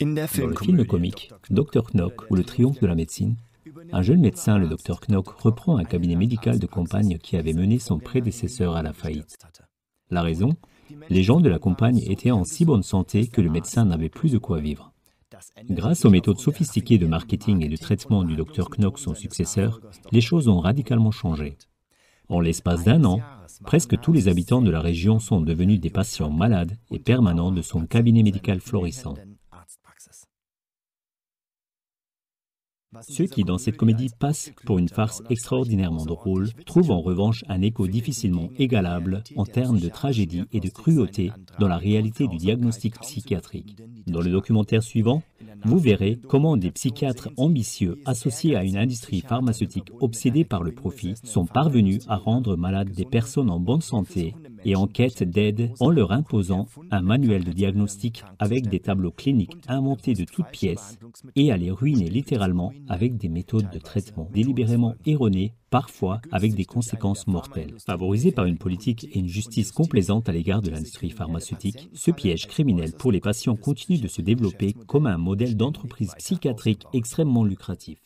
Dans le film comique Dr Knock ou le triomphe de la médecine, un jeune médecin, le Dr Knock, reprend un cabinet médical de campagne qui avait mené son prédécesseur à la faillite. La raison? Les gens de la campagne étaient en si bonne santé que le médecin n'avait plus de quoi vivre. Grâce aux méthodes sophistiquées de marketing et de traitement du Dr Knock, son successeur, les choses ont radicalement changé. En l'espace d'1 an, presque tous les habitants de la région sont devenus des patients malades et permanents de son cabinet médical florissant. Ceux qui, dans cette comédie, passent pour une farce extraordinairement drôle, trouvent en revanche un écho difficilement égalable en termes de tragédie et de cruauté dans la réalité du diagnostic psychiatrique. Dans le documentaire suivant, vous verrez comment des psychiatres ambitieux associés à une industrie pharmaceutique obsédée par le profit sont parvenus à rendre malades des personnes en bonne santé et en quête d'aide en leur imposant un manuel de diagnostic avec des tableaux cliniques inventés de toutes pièces et à les ruiner littéralement avec des méthodes de traitement délibérément erronées, parfois avec des conséquences mortelles. Favorisé par une politique et une justice complaisante à l'égard de l'industrie pharmaceutique, ce piège criminel pour les patients continue de se développer comme un modèle d'entreprise psychiatrique extrêmement lucratif.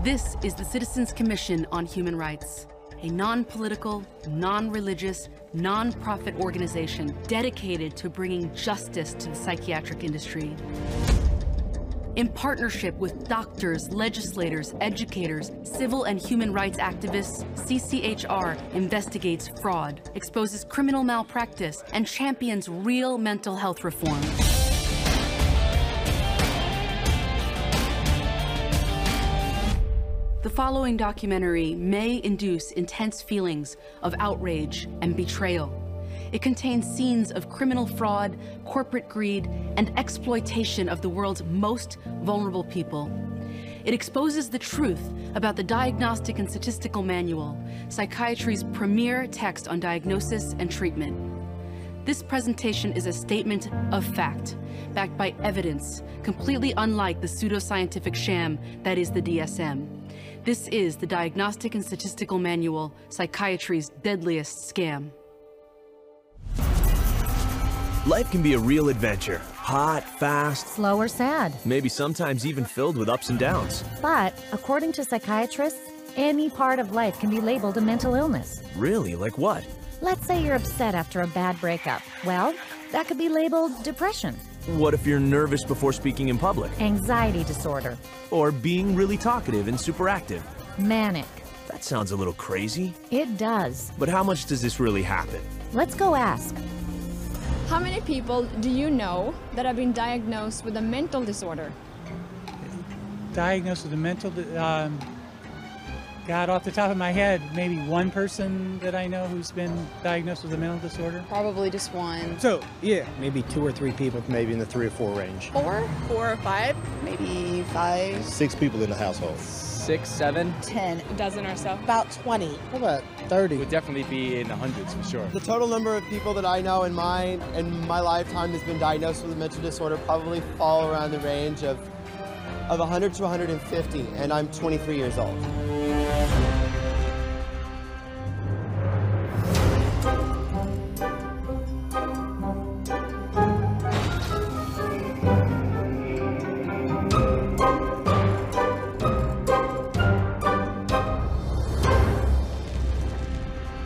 This is the Citizens Commission on Human Rights, a non-political, non-religious, non-profit organization dedicated to bringing justice to the psychiatric industry. In partnership with doctors, legislators, educators, civil and human rights activists, CCHR investigates fraud, exposes criminal malpractice, and champions real mental health reform. The following documentary may induce intense feelings of outrage and betrayal. It contains scenes of criminal fraud, corporate greed, and exploitation of the world's most vulnerable people. It exposes the truth about the Diagnostic and Statistical Manual, Psychiatrie's premier text on diagnosis and treatment. This presentation is a statement of fact, backed by evidence, completely unlike the pseudoscientific sham that is the DSM. This is the Diagnostic and Statistical Manual, Psychiatrie's deadliest scam. Life can be a real adventure. Hot, fast, slow or sad. Maybe sometimes even filled with ups and downs. But, according to psychiatrists, any part of life can be labeled a mental illness. Really? Like what? Let's say you're upset after a bad breakup. Well, that could be labeled depression. What if you're nervous before speaking in public? Anxiety disorder. Or being really talkative and super active? Manic. That sounds a little crazy. It does. But how much does this really happen? Let's go ask. How many people do you know that have been diagnosed with a mental disorder? Diagnosed with a mental God, off the top of my head, maybe one person that I know who's been diagnosed with a mental disorder. Probably just one. So, yeah. Maybe 2 or 3 people, maybe in the 3 or 4 range. 4 or 5, maybe 5. 6 people in the household. 6, 7. 10. A dozen or so. About 20. How about 30? Would definitely be in the hundreds for sure. The total number of people that I know in my lifetime has been diagnosed with a mental disorder probably fall around the range of 100 to 150, and I'm 23 years old.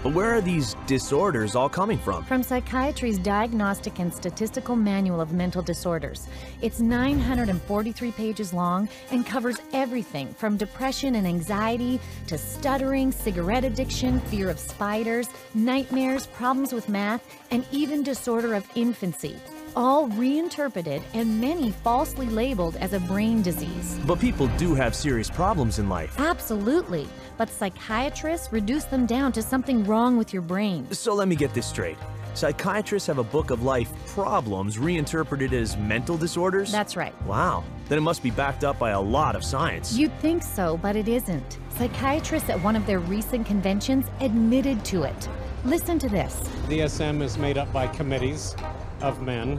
But where are these disorders all coming from? From Psychiatrie's Diagnostic and Statistical Manual of Mental Disorders. It's 943 pages long and covers everything from depression and anxiety to stuttering, cigarette addiction, fear of spiders, nightmares, problems with math, and even disorder of infancy. All reinterpreted and many falsely labeled as a brain disease. But people do have serious problems in life. Absolutely. But psychiatrists reduce them down to something wrong with your brain. So let me get this straight. Psychiatrists have a book of life problems reinterpreted as mental disorders? That's right. Wow. Then it must be backed up by a lot of science. You'd think so, but it isn't. Psychiatrists at one of their recent conventions admitted to it. Listen to this. DSM is made up by committees of men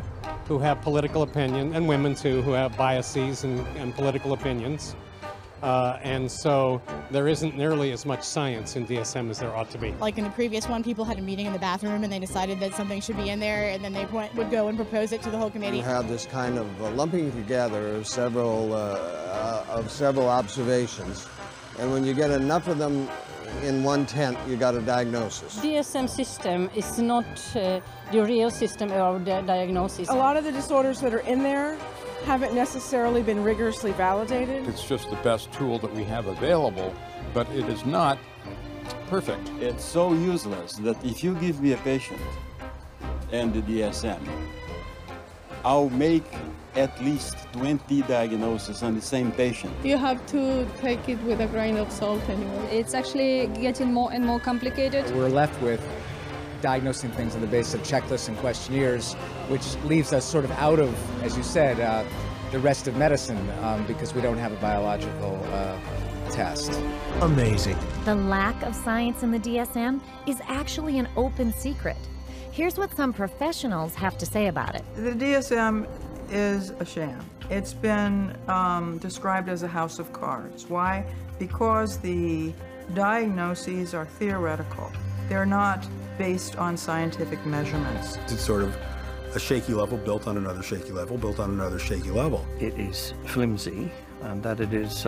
who have political opinion, and women too, who have biases and political opinions. And so there isn't nearly as much science in DSM as there ought to be. Like in the previous one, people had a meeting in the bathroom and they decided that something should be in there, and then they would go and propose it to the whole committee. You have this kind of lumping together of several observations, and when you get enough of them in one tent, you got a diagnosis. DSM system is not the real system of the diagnosis. A lot of the disorders that are in there haven't necessarily been rigorously validated. It's just the best tool that we have available, but it is not perfect. It's so useless that if you give me a patient and the DSM, I'll make at least 20 diagnoses on the same patient. You have to take it with a grain of salt anyway. It's actually getting more and more complicated. We're left with diagnosing things on the basis of checklists and questionnaires, which leaves us sort of out of, as you said, the rest of medicine because we don't have a biological test. Amazing. The lack of science in the DSM is actually an open secret. Here's what some professionals have to say about it. The DSM is a sham. It's been described as a house of cards. Why? Because the diagnoses are theoretical. They're not based on scientific measurements. It's sort of a shaky level built on another shaky level, built on another shaky level. It is flimsy and that it is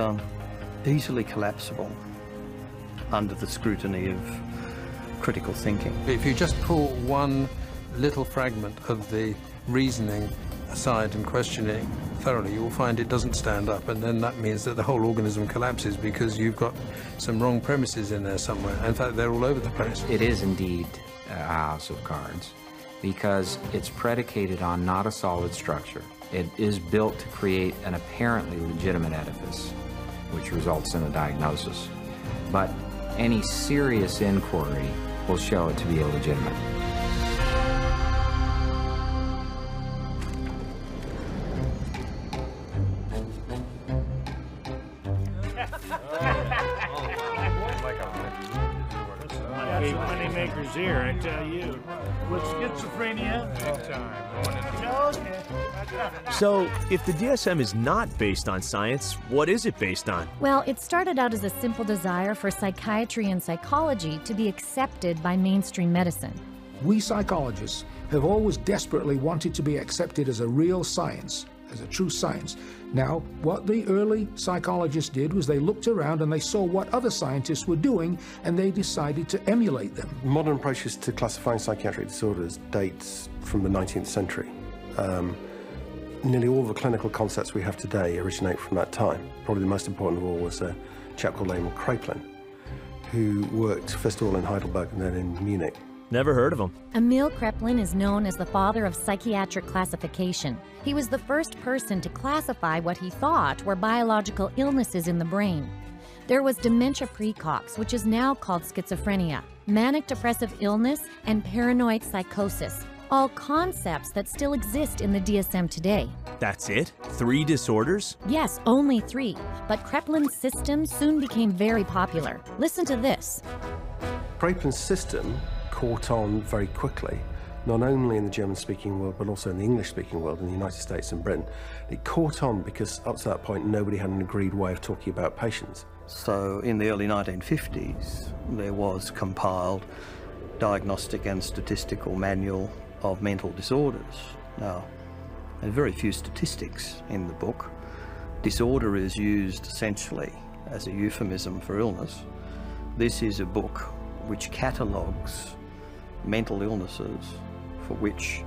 easily collapsible under the scrutiny of critical thinking. If you just pull one little fragment of the reasoning aside and question it thoroughly, you'll find it doesn't stand up, and then that means that the whole organism collapses because you've got some wrong premises in there somewhere. In fact, they're all over the place. It is indeed a house of cards because it's predicated on not a solid structure. It is built to create an apparently legitimate edifice, which results in a diagnosis. But any serious inquiry will show it to be illegitimate. Moneymakers here, I tell you. With schizophrenia, So, if the DSM is not based on science, what is it based on? Well, it started out as a simple desire for psychiatry and psychology to be accepted by mainstream medicine. We psychologists have always desperately wanted to be accepted as a real science, as a true science. Now, what the early psychologists did was they looked around and they saw what other scientists were doing, and they decided to emulate them. Modern approaches to classifying psychiatric disorders dates from the 19th century. Nearly all the clinical concepts we have today originate from that time. Probably the most important of all was a chap called Emil Kraepelin, who worked first of all in Heidelberg and then in Munich. Never heard of him. Emil Kraepelin is known as the father of psychiatric classification. He was the first person to classify what he thought were biological illnesses in the brain. There was dementia praecox, which is now called schizophrenia, manic depressive illness, and paranoid psychosis, all concepts that still exist in the DSM today. That's it? 3 disorders? Yes, only 3, but Kraepelin's system soon became very popular. Listen to this. Kraepelin's system caught on very quickly, not only in the German-speaking world, but also in the English-speaking world, in the United States and Britain. It caught on because up to that point, nobody had an agreed way of talking about patients. So in the early 1950s, there was compiled Diagnostic and Statistical Manual of Mental Disorders. Now, there are very few statistics in the book. Disorder is used essentially as a euphemism for illness. This is a book which catalogues mental illnesses for which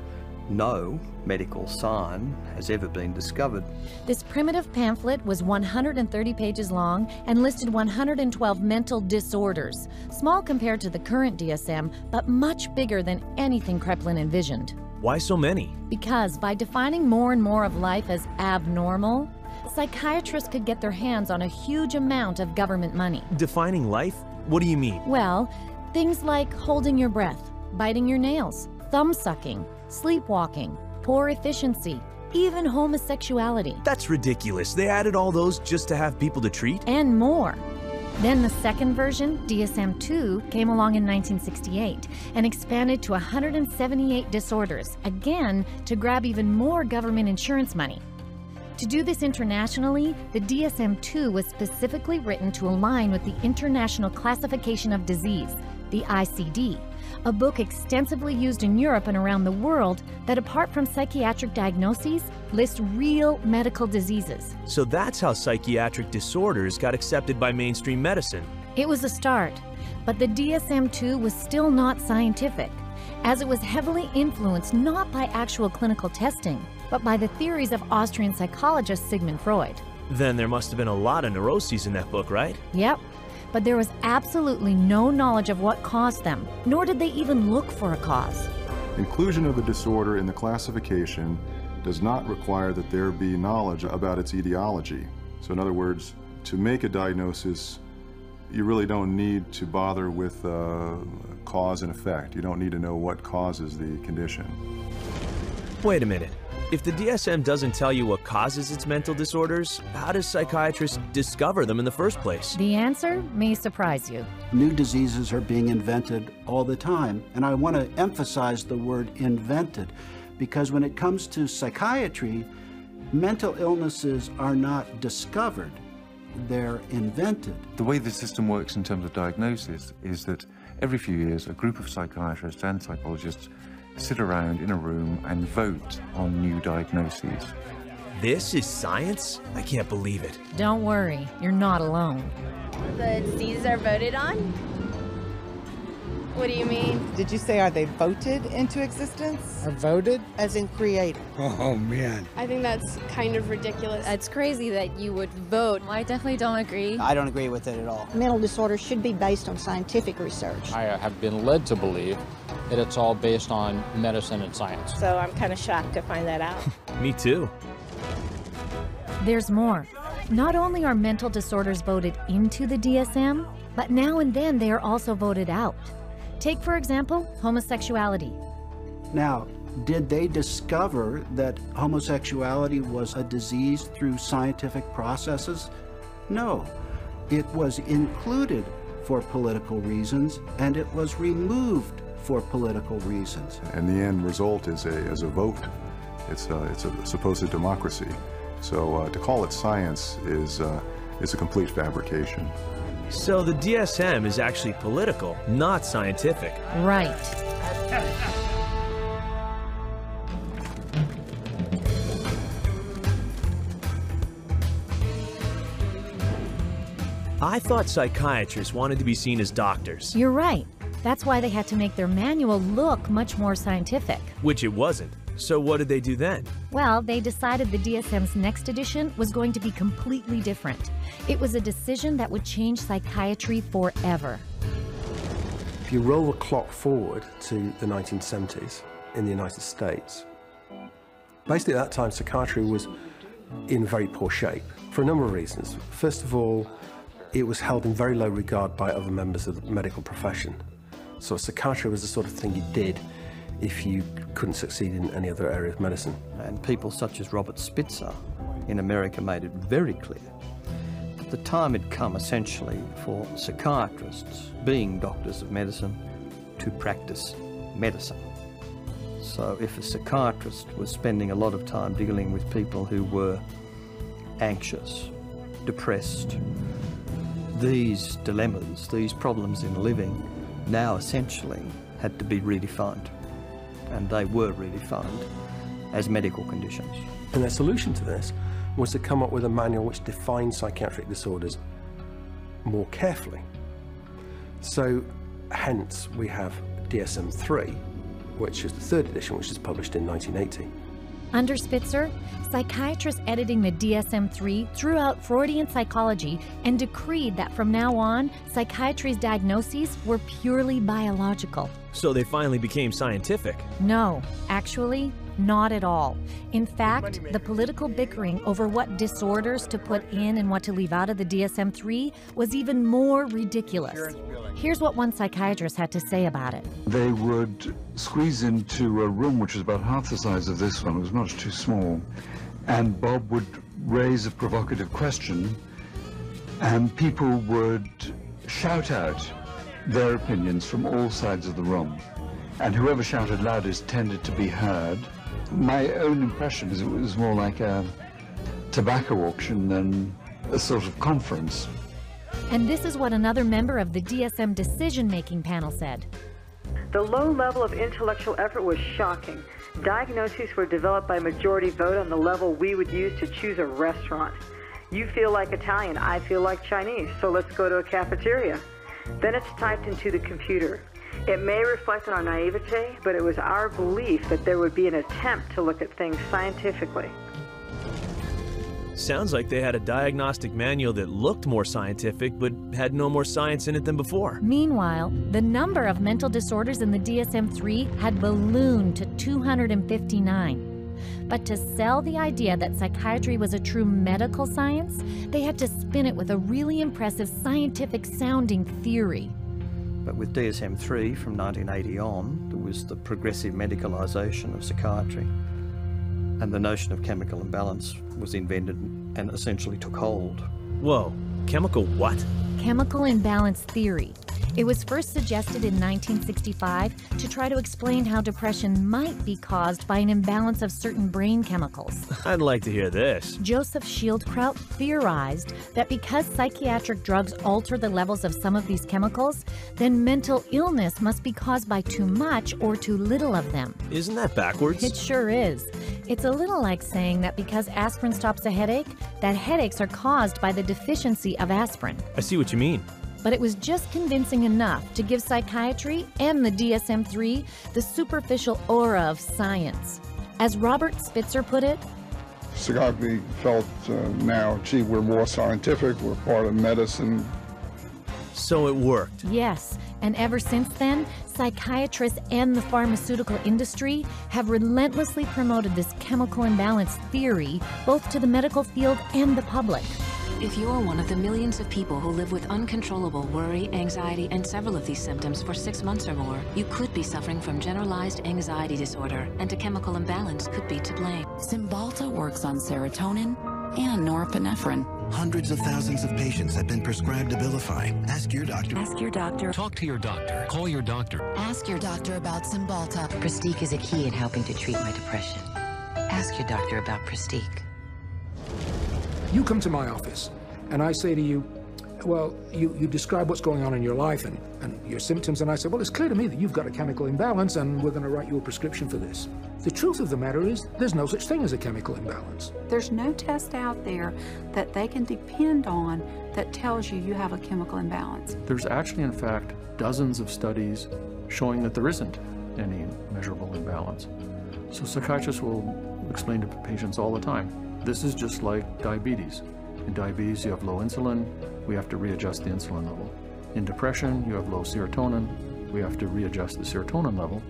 no medical sign has ever been discovered. This primitive pamphlet was 130 pages long and listed 112 mental disorders, small compared to the current DSM, but much bigger than anything Kraepelin envisioned. Why so many? Because by defining more and more of life as abnormal, psychiatrists could get their hands on a huge amount of government money. Defining life? What do you mean? Well, things like holding your breath, biting your nails, thumb-sucking, sleepwalking, poor efficiency, even homosexuality. That's ridiculous. They added all those just to have people to treat? And more. Then the second version, DSM-2, came along in 1968 and expanded to 178 disorders, again to grab even more government insurance money. To do this internationally, the DSM-2 was specifically written to align with the International Classification of Disease, the ICD, a book extensively used in Europe and around the world that, apart from psychiatric diagnoses, lists real medical diseases. So that's how psychiatric disorders got accepted by mainstream medicine. It was a start, but the DSM-2 was still not scientific, as it was heavily influenced not by actual clinical testing, but by the theories of Austrian psychologist Sigmund Freud. Then there must have been a lot of neuroses in that book, right? Yep. But there was absolutely no knowledge of what caused them, nor did they even look for a cause. Inclusion of a disorder in the classification does not require that there be knowledge about its etiology. So in other words, to make a diagnosis, you really don't need to bother with cause and effect. You don't need to know what causes the condition. Wait a minute. If the DSM doesn't tell you what causes its mental disorders, how does psychiatrists discover them in the first place? The answer may surprise you. New diseases are being invented all the time, and I want to emphasize the word invented, because when it comes to psychiatry, mental illnesses are not discovered, they're invented. The way the system works in terms of diagnosis is that every few years a group of psychiatrists and psychologists sit around in a room and vote on new diagnoses. This is science? I can't believe it. Don't worry, you're not alone. The diseases are voted on? What do you mean? Did you say, are they voted into existence? Are voted? As in created. Oh, man. I think that's kind of ridiculous. It's crazy that you would vote. I definitely don't agree. I don't agree with it at all. Mental disorders should be based on scientific research. I have been led to believe that it's all based on medicine and science. So I'm kind of shocked to find that out. Me too. There's more. Not only are mental disorders voted into the DSM, but now and then they are also voted out. Take, for example, homosexuality. Now, did they discover that homosexuality was a disease through scientific processes? No. It was included for political reasons, and it was removed for political reasons. And the end result is a vote. It's a supposed democracy. So to call it science is a complete fabrication. So the DSM is actually political, not scientific. Right. I thought psychiatrists wanted to be seen as doctors. You're right. That's why they had to make their manual look much more scientific. Which it wasn't. So what did they do then? Well, they decided the DSM's next edition was going to be completely different. It was a decision that would change psychiatry forever. If you roll the clock forward to the 1970s in the United States, basically at that time psychiatry was in very poor shape for a number of reasons. First of all, it was held in very low regard by other members of the medical profession. So psychiatry was the sort of thing you did if you couldn't succeed in any other area of medicine. And people such as Robert Spitzer in America made it very clear that the time had come essentially for psychiatrists, being doctors of medicine, to practice medicine. So if a psychiatrist was spending a lot of time dealing with people who were anxious, depressed, these dilemmas, these problems in living now essentially had to be redefined. And they were redefined as medical conditions. And their solution to this was to come up with a manual which defined psychiatric disorders more carefully. So hence we have DSM-3, which is the third edition, which is published in 1980. Under Spitzer, psychiatrists editing the DSM-3 threw out Freudian psychology and decreed that from now on, psychiatry's diagnoses were purely biological. So they finally became scientific. No, actually, not at all. In fact, the political bickering over what disorders to put in and what to leave out of the DSM-3 was even more ridiculous. Here's what one psychiatrist had to say about it. They would squeeze into a room which was about half the size of this one. It was much too small. And Bob would raise a provocative question, and people would shout out their opinions from all sides of the room, and whoever shouted loudest tended to be heard. My own impression is it was more like a tobacco auction than a sort of conference. And this is what another member of the DSM decision-making panel said. The low level of intellectual effort was shocking. Diagnoses were developed by majority vote on the level we would use to choose a restaurant. You feel like Italian, I feel like Chinese, so let's go to a cafeteria. Then it's typed into the computer. It may reflect on our naivete, but it was our belief that there would be an attempt to look at things scientifically. Sounds like they had a diagnostic manual that looked more scientific but had no more science in it than before. Meanwhile, the number of mental disorders in the DSM-3 had ballooned to 259. But to sell the idea that psychiatry was a true medical science, they had to spin it with a really impressive scientific-sounding theory. But with DSM-3 from 1980 on, there was the progressive medicalisation of psychiatry. And the notion of chemical imbalance was invented and essentially took hold. Whoa, chemical what? Chemical imbalance theory. It was first suggested in 1965 to try to explain how depression might be caused by an imbalance of certain brain chemicals. I'd like to hear this. Joseph Schildkraut theorized that because psychiatric drugs alter the levels of some of these chemicals, then mental illness must be caused by too much or too little of them. Isn't that backwards? It sure is. It's a little like saying that because aspirin stops a headache, that headaches are caused by the deficiency of aspirin. I see what you mean. But it was just convincing enough to give psychiatry and the DSM-3 the superficial aura of science. As Robert Spitzer put it, psychiatry felt now, gee, we're more scientific, we're part of medicine. So it worked. Yes, and ever since then, psychiatrists and the pharmaceutical industry have relentlessly promoted this chemical imbalance theory both to the medical field and the public. If you're one of the millions of people who live with uncontrollable worry, anxiety, and several of these symptoms for 6 months or more, you could be suffering from generalized anxiety disorder, and a chemical imbalance could be to blame. Cymbalta works on serotonin and norepinephrine. Hundreds of thousands of patients have been prescribed Abilify. Ask your doctor. Ask your doctor. Talk to your doctor. Call your doctor. Ask your doctor about Cymbalta. Pristiq is a key in helping to treat my depression. Ask your doctor about Pristiq. You come to my office, and I say to you, well, you describe what's going on in your life and your symptoms, and I say, well, it's clear to me that you've got a chemical imbalance, and we're going to write you a prescription for this. The truth of the matter is, there's no such thing as a chemical imbalance. There's no test out there that they can depend on that tells you you have a chemical imbalance. There's actually, in fact, dozens of studies showing that there isn't any measurable imbalance. So psychiatrists will explain to patients all the time, this is just like diabetes. In diabetes, you have low insulin, we have to readjust the insulin level. In depression, you have low serotonin, we have to readjust the serotonin level.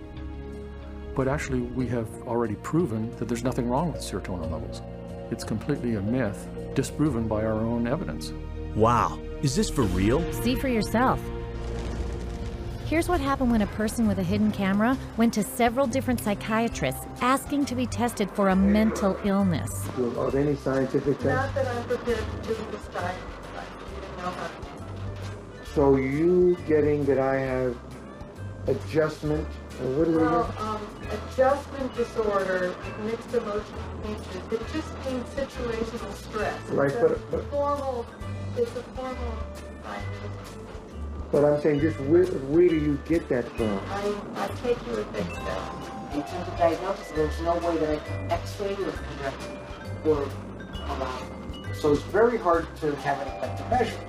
But actually, we have already proven that there's nothing wrong with serotonin levels. It's completely a myth, disproven by our own evidence. Wow, is this for real? See for yourself. Here's what happened when a person with a hidden camera went to several different psychiatrists asking to be tested for a mental illness. Of any scientific test? Not that I'm prepared to do this time. You didn't know how. So you getting that I have adjustment, what do we get? Adjustment disorder, mixed emotional features. It just means situational stress. Right, it's a formal diagnosis. But I'm saying, just where do you get that from? I take you at face value. In terms of diagnosis, there's no way that I can X-ray or so it's very hard to have anything to measure.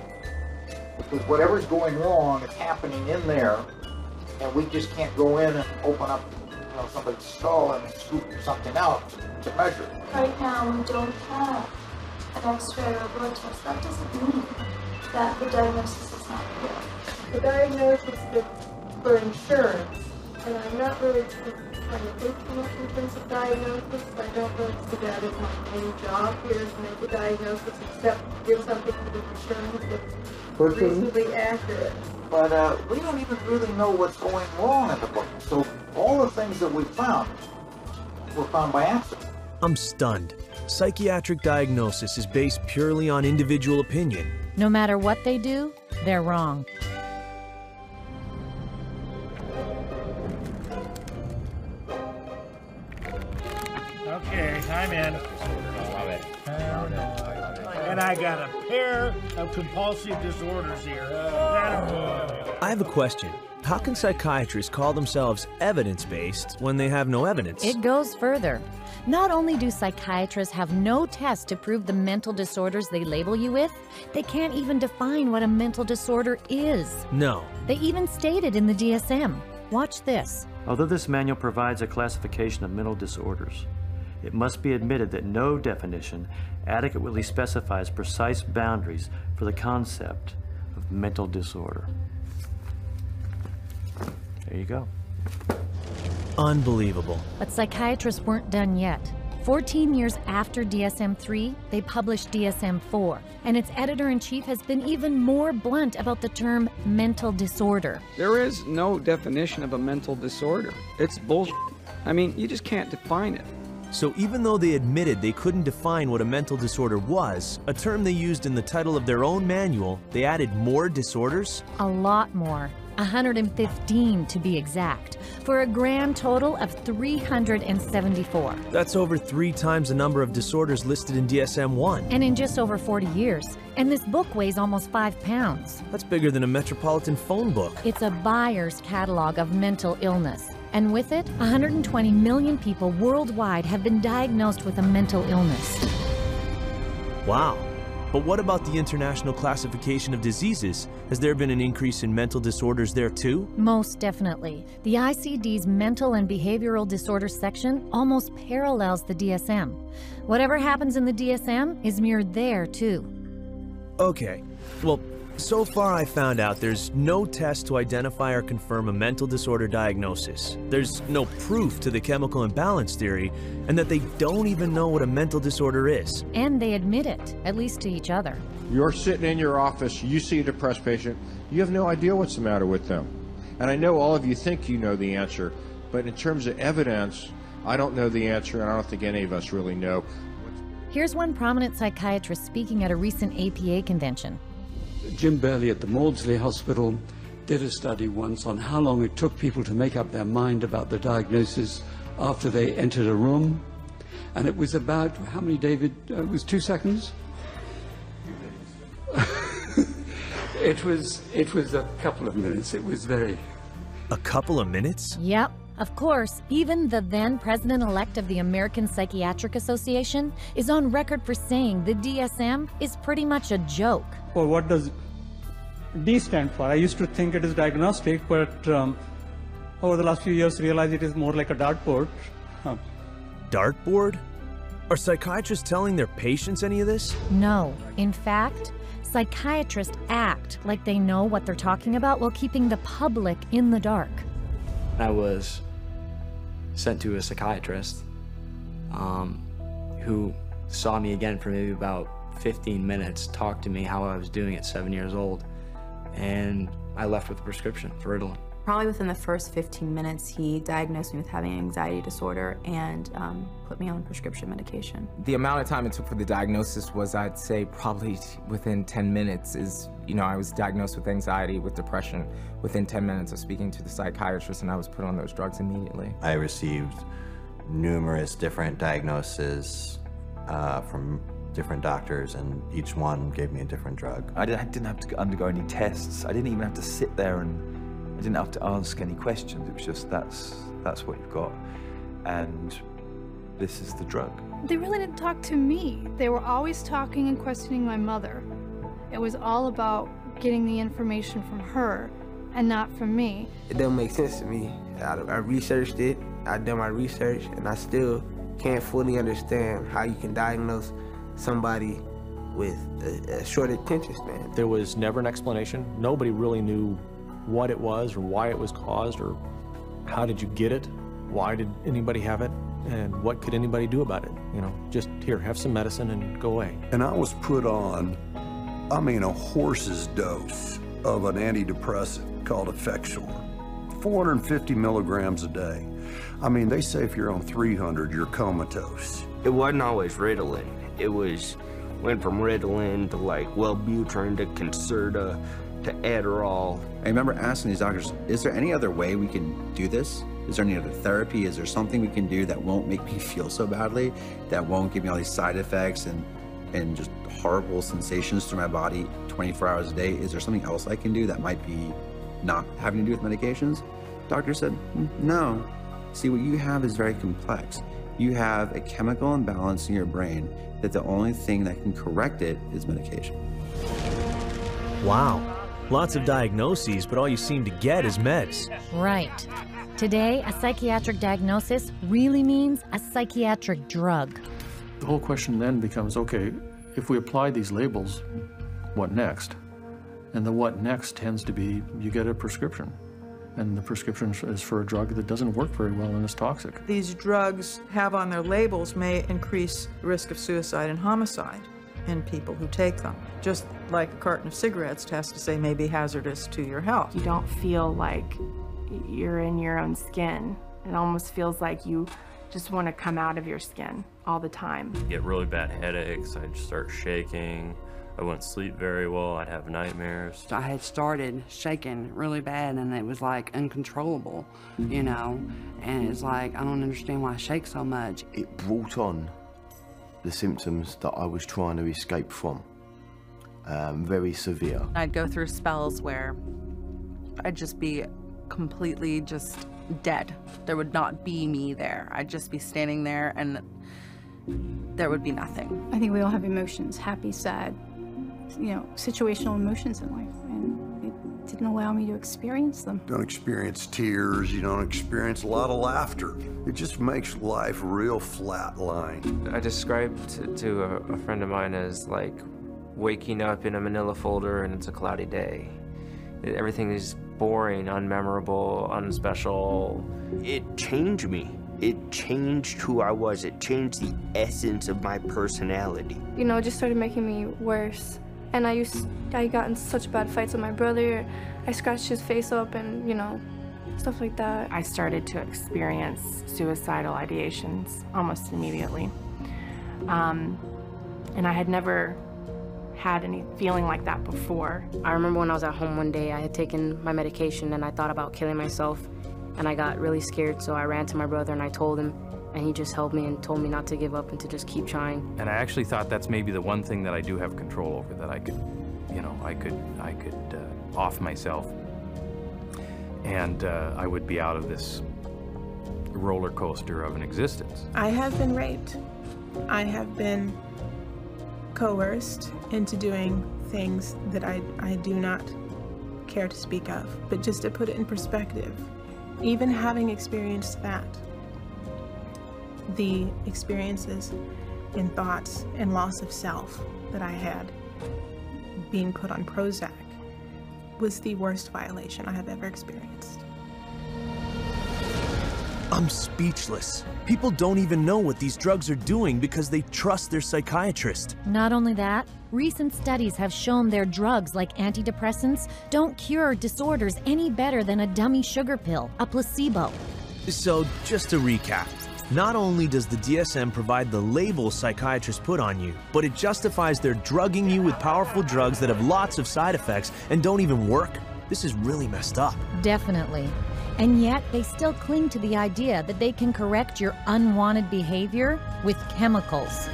Because whatever's going wrong is happening in there, and we just can't go in and open up somebody's skull and scoop something out to measure. Right now, we don't have an X-ray or a blood test. That doesn't mean that the diagnosis is not real. The diagnosis is for insurance, and I'm not really trying to think too much in terms of diagnosis. I don't really see that as my main job here is to make a diagnosis, except give something to the insurance that's reasonably accurate. But we don't even really know what's going wrong in the book. So all the things that we found were found by accident. I'm stunned. Psychiatric diagnosis is based purely on individual opinion. No matter what they do, they're wrong. Okay, I'm in. And I got a pair of compulsive disorders here. I have a question. How can psychiatrists call themselves evidence-based when they have no evidence? It goes further. Not only do psychiatrists have no test to prove the mental disorders they label you with, they can't even define what a mental disorder is. No. They even state it in the DSM. Watch this. Although this manual provides a classification of mental disorders, it must be admitted that no definition adequately specifies precise boundaries for the concept of mental disorder. There you go. Unbelievable. But psychiatrists weren't done yet. 14 years after DSM-3, they published DSM-4, and its editor-in-chief has been even more blunt about the term mental disorder. There is no definition of a mental disorder. It's bullshit. I mean, you just can't define it. So even though they admitted they couldn't define what a mental disorder was, a term they used in the title of their own manual, they added more disorders? A lot more. 115 to be exact, for a grand total of 374. That's over 3 times the number of disorders listed in DSM-1. And in just over 40 years. And this book weighs almost 5 pounds. That's bigger than a metropolitan phone book. It's a buyer's catalog of mental illness. And with it, 120 million people worldwide have been diagnosed with a mental illness. Wow. But what about the International Classification of Diseases? Has there been an increase in mental disorders there too? Most definitely. The ICD's Mental and Behavioral Disorders section almost parallels the DSM. Whatever happens in the DSM is mirrored there too. Okay, well, so far I found out there's no test to identify or confirm a mental disorder diagnosis. There's no proof to the chemical imbalance theory, and that they don't even know what a mental disorder is. And they admit it, at least to each other. You're sitting in your office, you see a depressed patient, you have no idea what's the matter with them. And I know all of you think you know the answer, but in terms of evidence, I don't know the answer, and I don't think any of us really know. Here's one prominent psychiatrist speaking at a recent APA convention. Jim Burley at the Maudsley Hospital did a study once on how long it took people to make up their mind about the diagnosis after they entered a room. And it was about, how many, David? It was 2 seconds? It was a couple of minutes. It was very... A couple of minutes? Yep. Of course, even the then president-elect of the American Psychiatric Association is on record for saying the DSM is pretty much a joke. Well, what does D stand for? I used to think it is diagnostic, but over the last few years realized it is more like a dartboard. Dartboard? Are psychiatrists telling their patients any of this? No. In fact, psychiatrists act like they know what they're talking about while keeping the public in the dark. I was sent to a psychiatrist who saw me again for maybe about 15 minutes, talked to me how I was doing at 7 years old, and I left with a prescription for Ritalin. Probably within the first 15 minutes, he diagnosed me with having an anxiety disorder and put me on prescription medication. The amount of time it took for the diagnosis was, I'd say, probably within 10 minutes is, I was diagnosed with anxiety, with depression, within 10 minutes of speaking to the psychiatrist, and I was put on those drugs immediately. I received numerous different diagnoses from different doctors, and each one gave me a different drug. I didn't have to undergo any tests. I didn't even have to sit there, and I didn't have to ask any questions. It was just, that's what you've got, and this is the drug. They really didn't talk to me. They were always talking and questioning my mother. It was all about getting the information from her and not from me. It doesn't make sense to me. I researched it, I've done my research, and I still can't fully understand how you can diagnose somebody with a short attention span. There was never an explanation. Nobody really knew what it was or why it was caused or how did you get it, why did anybody have it, and what could anybody do about it. Just here, have some medicine and go away. And I was put on, a horse's dose of an antidepressant called Effexor, 450 milligrams a day. They say if you're on 300, you're comatose. It wasn't always Ritalin. It was Went from Ritalin to like Wellbutrin to Concerta to Adderall. I remember asking these doctors, is there any other way we can do this? Is there any other therapy? Is there something we can do that won't make me feel so badly, that won't give me all these side effects and just horrible sensations through my body 24 hours a day? Is there something else I can do that might be not having to do with medications? Doctor said, no. See, what you have is very complex. You have a chemical imbalance in your brain that the only thing that can correct it is medication. Wow. Lots of diagnoses, but all you seem to get is meds. Right. Today, a psychiatric diagnosis really means a psychiatric drug. The whole question then becomes, okay, if we apply these labels, what next? And the what next tends to be, you get a prescription. And the prescription is for a drug that doesn't work very well and is toxic. These drugs have on their labels may increase the risk of suicide and homicide in people who take them. Just like a carton of cigarettes has to say may be hazardous to your health. You don't feel like you're in your own skin. It almost feels like you just want to come out of your skin all the time. I get really bad headaches, I'd start shaking. I wouldn't sleep very well, I'd have nightmares. I had started shaking really bad and it was like uncontrollable, you know? And it's like, I don't understand why I shake so much. It brought on the symptoms that I was trying to escape from. Very severe. I'd go through spells where I'd just be completely just dead. There would not be me there. I'd just be standing there and there would be nothing. I think we all have emotions, happy, sad, you know, situational emotions in life, and it didn't allow me to experience them. Don't experience tears, you don't experience a lot of laughter. It just makes life real flatline. I described to a friend of mine as like waking up in a manila folder and it's a cloudy day. Everything is boring, unmemorable, unspecial. It changed me. It changed who I was. It changed the essence of my personality. You know, it just started making me worse. And I got in such bad fights with my brother. I scratched his face up and, you know, stuff like that. I started to experience suicidal ideations almost immediately. And I had never had any feeling like that before. I remember when I was at home one day, I had taken my medication and I thought about killing myself. And I got really scared, so I ran to my brother and I told him, and he just held me and told me not to give up and to just keep trying. And I actually thought that's maybe the one thing that I do have control over, that I could, you know, I could off myself, and I would be out of this roller coaster of an existence. I have been raped. I have been coerced into doing things that I do not care to speak of. But just to put it in perspective, even having experienced that, the experiences and thoughts and loss of self that I had being put on Prozac was the worst violation I have ever experienced. I'm speechless. People don't even know what these drugs are doing because they trust their psychiatrist. Not only that, recent studies have shown their drugs like antidepressants don't cure disorders any better than a dummy sugar pill, a placebo. So, just to recap, not only does the DSM provide the label psychiatrists put on you, but it justifies their drugging you with powerful drugs that have lots of side effects and don't even work. This is really messed up. Definitely. And yet, they still cling to the idea that they can correct your unwanted behavior with chemicals.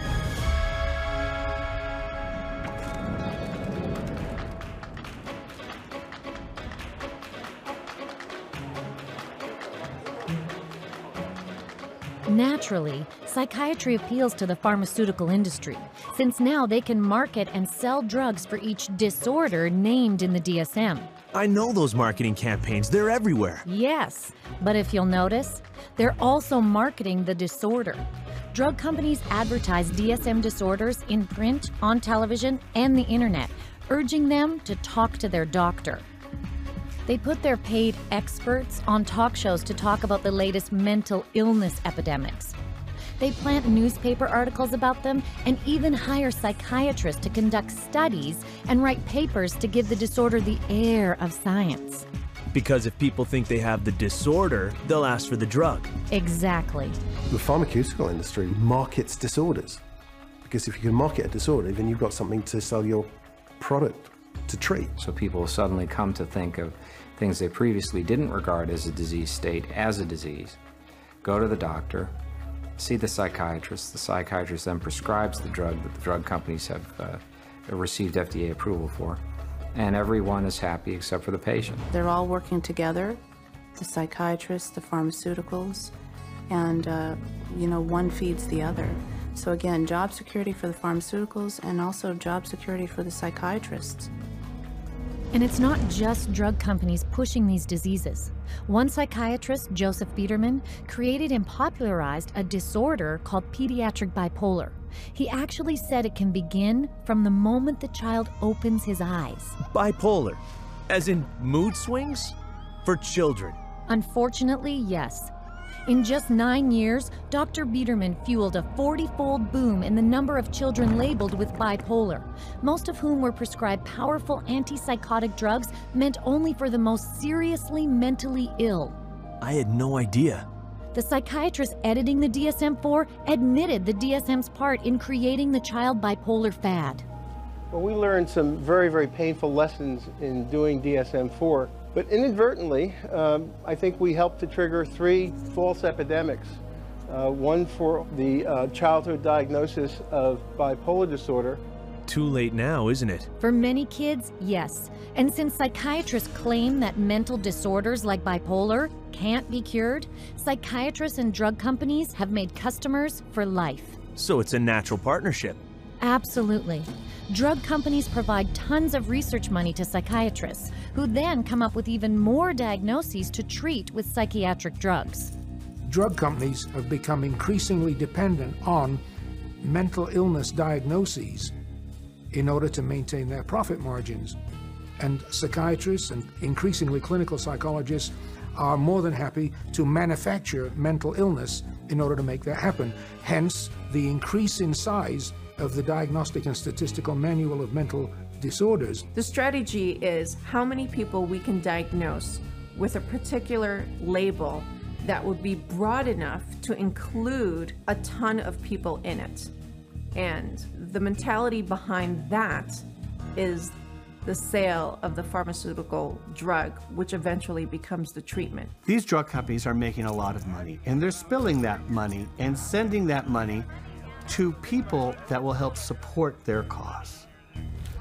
Naturally, psychiatry appeals to the pharmaceutical industry, since now they can market and sell drugs for each disorder named in the DSM. I know those marketing campaigns, they're everywhere. Yes, but if you'll notice, they're also marketing the disorder. Drug companies advertise DSM disorders in print, on television, and the internet, urging them to talk to their doctor. They put their paid experts on talk shows to talk about the latest mental illness epidemics. They plant newspaper articles about them and even hire psychiatrists to conduct studies and write papers to give the disorder the air of science. Because if people think they have the disorder, they'll ask for the drug. Exactly. The pharmaceutical industry markets disorders Because if you can market a disorder, then you've got something to sell your product to treat. So people suddenly come to think of things they previously didn't regard as a disease state as a disease, go to the doctor, see the psychiatrist then prescribes the drug that the drug companies have received FDA approval for, and everyone is happy except for the patient. They're all working together, the psychiatrists, the pharmaceuticals, and you know, one feeds the other. So again, job security for the pharmaceuticals and also job security for the psychiatrists. And it's not just drug companies pushing these diseases. One psychiatrist, Joseph Biederman, created and popularized a disorder called pediatric bipolar. He actually said it can begin from the moment the child opens his eyes. Bipolar, as in mood swings? For children? Unfortunately, yes. In just 9 years, Dr. Biederman fueled a 40-fold boom in the number of children labeled with bipolar, most of whom were prescribed powerful antipsychotic drugs meant only for the most seriously mentally ill. I had no idea. The psychiatrist editing the DSM-4 admitted the DSM's part in creating the child bipolar fad. Well, we learned some very, very painful lessons in doing DSM-4. But inadvertently, I think we helped to trigger 3 false epidemics. One for the childhood diagnosis of bipolar disorder. Too late now, isn't it? For many kids, yes. And since psychiatrists claim that mental disorders like bipolar can't be cured, psychiatrists and drug companies have made customers for life. So it's a natural partnership. Absolutely. Drug companies provide tons of research money to psychiatrists, who then come up with even more diagnoses to treat with psychiatric drugs. Drug companies have become increasingly dependent on mental illness diagnoses in order to maintain their profit margins. And psychiatrists and increasingly clinical psychologists are more than happy to manufacture mental illness in order to make that happen. Hence, the increase in size of the Diagnostic and Statistical Manual of Mental Disorders. The strategy is how many people we can diagnose with a particular label that would be broad enough to include a ton of people in it. And the mentality behind that is the sale of the pharmaceutical drug, which eventually becomes the treatment. These drug companies are making a lot of money, and they're spilling that money and sending that money to people that will help support their cause.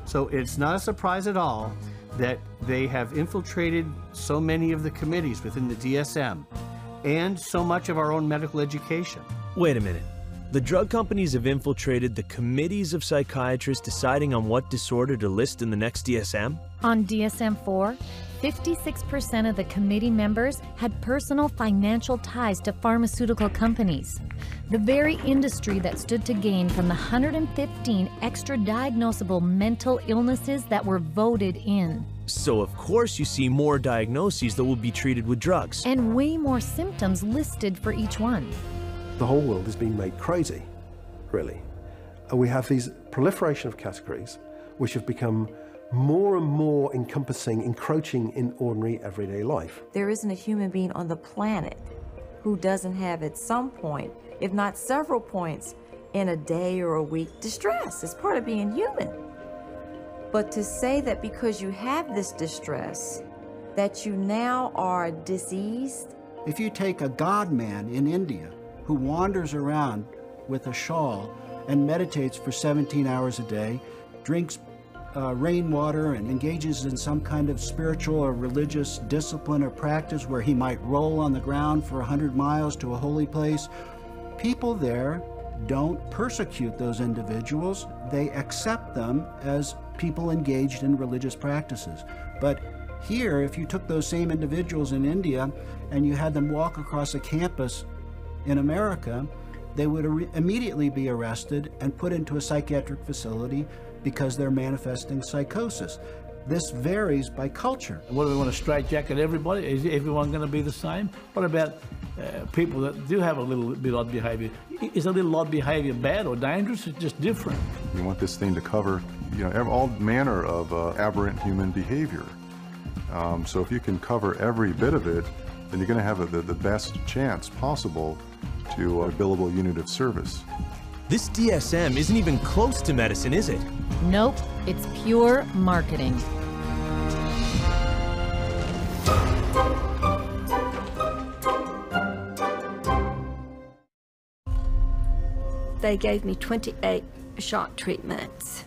So it's not a surprise at all that they have infiltrated so many of the committees within the DSM and so much of our own medical education. Wait a minute. The drug companies have infiltrated the committees of psychiatrists deciding on what disorder to list in the next DSM? On DSM-4, 56% of the committee members had personal financial ties to pharmaceutical companies, the very industry that stood to gain from the 115 extra diagnosable mental illnesses that were voted in. So of course you see more diagnoses that will be treated with drugs. And way more symptoms listed for each one. The whole world has been made crazy, really. And we have these proliferation of categories which have become more and more encompassing, encroaching in ordinary everyday life. There isn't a human being on the planet who doesn't have at some point, if not several points, in a day or a week, distress. It's part of being human. But to say that because you have this distress, that you now are diseased. If you take a god man in India who wanders around with a shawl and meditates for 17 hours a day, drinks rainwater and engages in some kind of spiritual or religious discipline or practice where he might roll on the ground for 100 miles to a holy place, people there don't persecute those individuals. They accept them as people engaged in religious practices. But here, if you took those same individuals in India and you had them walk across a campus in America, they would immediately be arrested and put into a psychiatric facility because they're manifesting psychosis. This varies by culture. What do we want to straitjacket everybody? Is everyone going to be the same? What about people that do have a little bit odd behavior? Is a little odd behavior bad or dangerous? It's just different. You want this thing to cover, all manner of aberrant human behavior. So if you can cover every bit of it, then you're going to have the best chance possible to a billable unit of service. This DSM isn't even close to medicine, is it? Nope, it's pure marketing. They gave me 28 shock treatments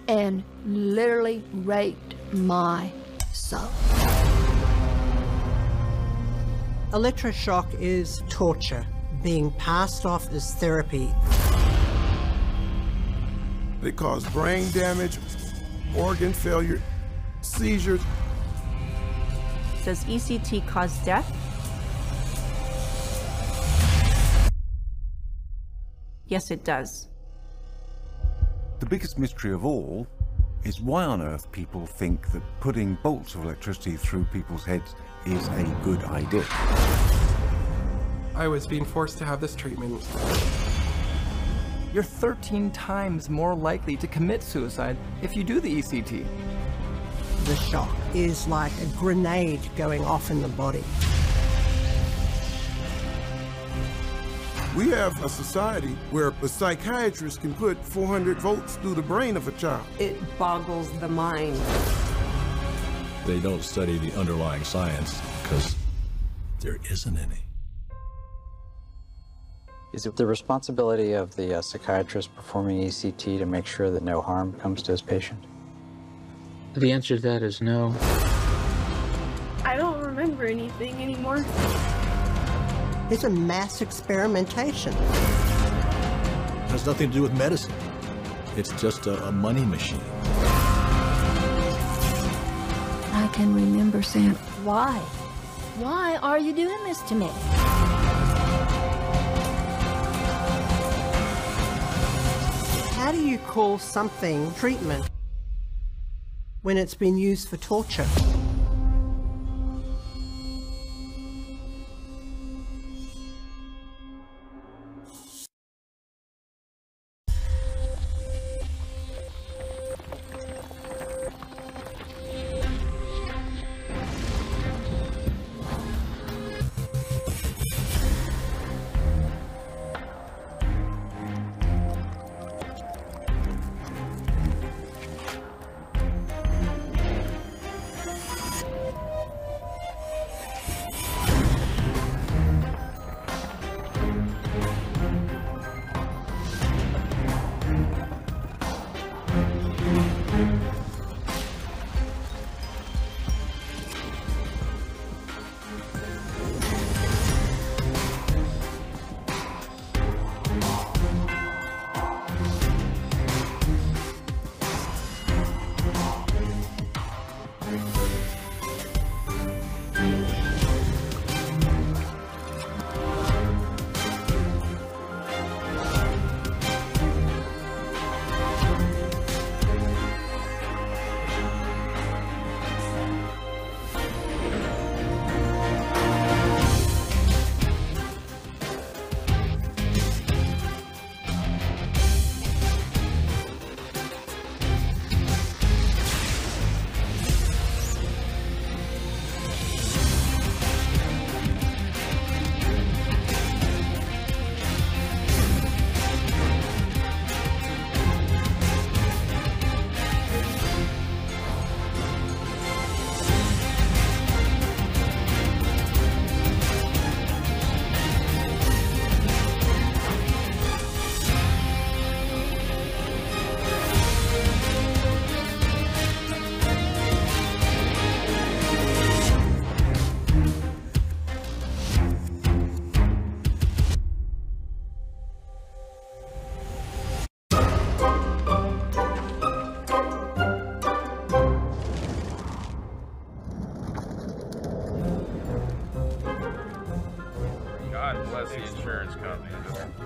and literally raped my soul. Electroshock is torture being passed off as therapy. They cause brain damage, organ failure, seizures. Does ECT cause death? Yes, it does. The biggest mystery of all is why on earth people think that putting bolts of electricity through people's heads is a good idea. I was being forced to have this treatment. You're 13 times more likely to commit suicide if you do the ECT. The shock is like a grenade going off in the body. We have a society where a psychiatrist can put 400 volts through the brain of a child. It boggles the mind. They don't study the underlying science because there isn't any. Is it the responsibility of the psychiatrist performing ECT to make sure that no harm comes to his patient? The answer to that is no. I don't remember anything anymore. It's a mass experimentation. It has nothing to do with medicine. It's just a money machine. I can remember saying, why? Why are you doing this to me? How do you call something treatment when it's been used for torture?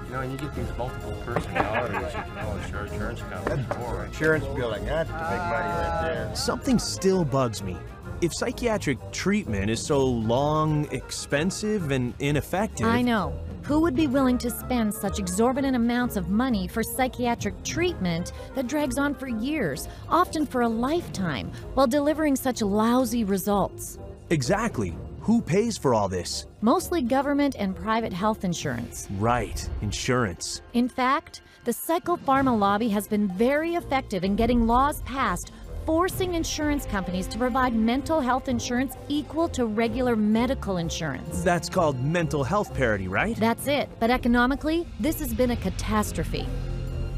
You know, when you get these multiple personalities, you can always charge insurance companies for it. Insurance billing, that's the big money right there. Something still bugs me. If psychiatric treatment is so long, expensive, and ineffective... I know. Who would be willing to spend such exorbitant amounts of money for psychiatric treatment that drags on for years, often for a lifetime, while delivering such lousy results? Exactly. who pays for all this? Mostly government and private health insurance. Right, insurance. In fact, the psychopharma lobby has been very effective in getting laws passed forcing insurance companies to provide mental health insurance equal to regular medical insurance. That's called mental health parity, right? That's it. But economically, this has been a catastrophe.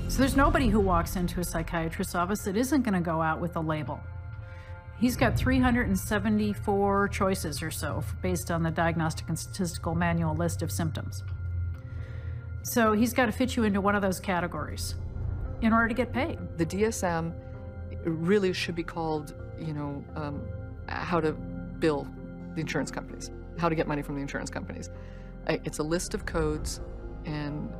So there's nobody who walks into a psychiatrist's office that isn't going to go out with a label. He's got 374 choices or so based on the Diagnostic and Statistical Manual list of symptoms. So he's got to fit you into one of those categories in order to get paid. The DSM really should be called, how to bill the insurance companies, how to get money from the insurance companies. It's a list of codes, and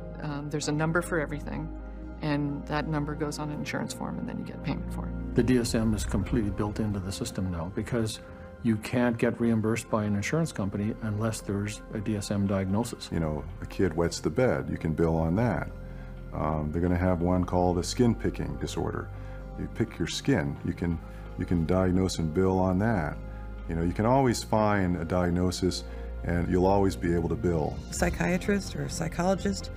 there's a number for everything, and that number goes on an insurance form, and then you get payment for it. The DSM is completely built into the system now because you can't get reimbursed by an insurance company unless there's a DSM diagnosis. A kid wets the bed, you can bill on that. They're going to have one called a skin picking disorder. You pick your skin, you can diagnose and bill on that. You can always find a diagnosis and you'll always be able to bill. A psychiatrist or a psychologist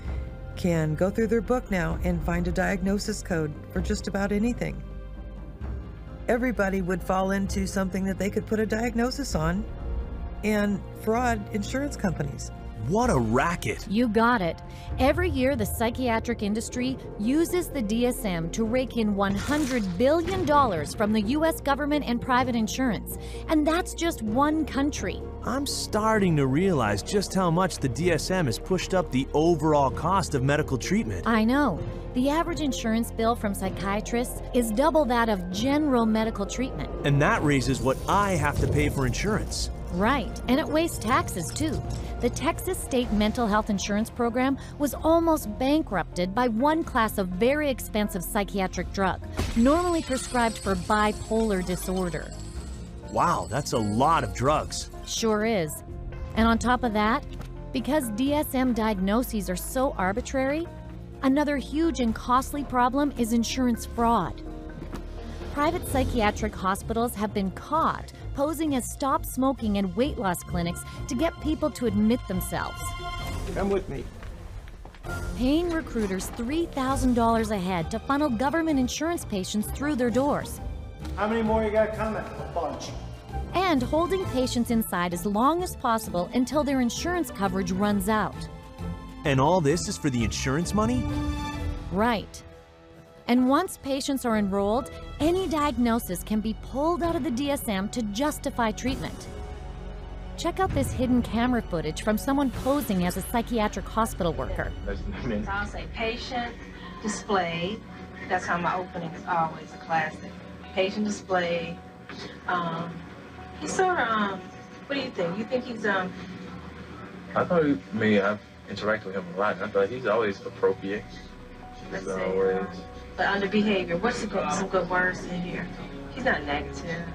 can go through their book now and find a diagnosis code for just about anything. Everybody would fall into something that they could put a diagnosis on and fraud insurance companies. What a racket. You got it. Every year, the psychiatric industry uses the DSM to rake in $100 billion from the U.S. government and private insurance. And that's just one country. I'm starting to realize just how much the DSM has pushed up the overall cost of medical treatment. I know. The average insurance bill from psychiatrists is double that of general medical treatment. And that raises what I have to pay for insurance. Right, and it wastes taxes too. The Texas State Mental Health Insurance Program was almost bankrupted by one class of very expensive psychiatric drug, normally prescribed for bipolar disorder. Wow, that's a lot of drugs. Sure is. And on top of that, because DSM diagnoses are so arbitrary, another huge and costly problem is insurance fraud. Private psychiatric hospitals have been caught posing as stop smoking and weight loss clinics to get people to admit themselves. Come with me. Paying recruiters $3,000 a head to funnel government insurance patients through their doors. How many more you got coming? A bunch. And holding patients inside as long as possible until their insurance coverage runs out. And all this is for the insurance money? Right. And once patients are enrolled, any diagnosis can be pulled out of the DSM to justify treatment. Check out this hidden camera footage from someone posing as a psychiatric hospital worker. I'll say patient display. That's how my opening is always a classic. Patient display. He's sort of, what do you think? You think he's, I thought, I've interacted with him a lot, and I thought he's always appropriate. He's always... But under behavior, what's some good words in here? He's not negative.